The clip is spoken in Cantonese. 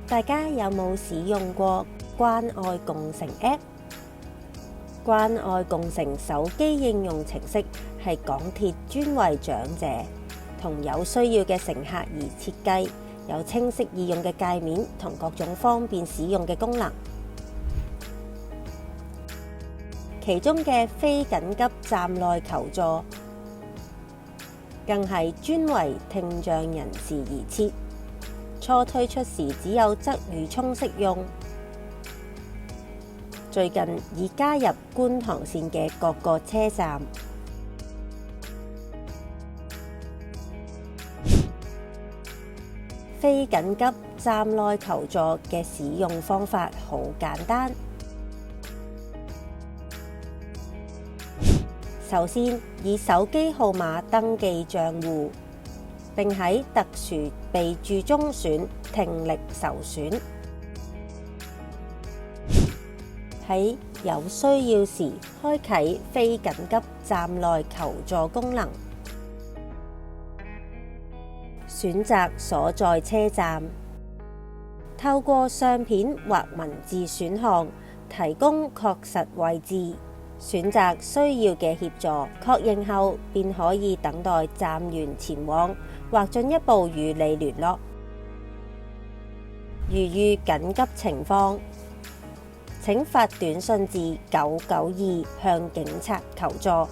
大家有冇使用過關愛共乘 App？ 關愛共乘手機應用程式係港鐵專為長者同有需要嘅乘客而設計，有清晰易用嘅界面同各種方便使用嘅功能。其中嘅非緊急站內求助，更係專為聽障人士而設。初推出時只有鰂魚涌適用，最近已加入觀塘線嘅各個車站。非緊急站內求助嘅使用方法好簡單。首先，以手機號碼登記賬戶，並喺特殊備註中選聽力受損。喺有需要時，開啟非緊急站內求助功能，選擇所在車站，透過相片或文字選項提供確實位置，選擇需要嘅協助，確認後便可以等待站員前往或進一步與你聯絡。如遇緊急情況，請發短信至992向警察求助。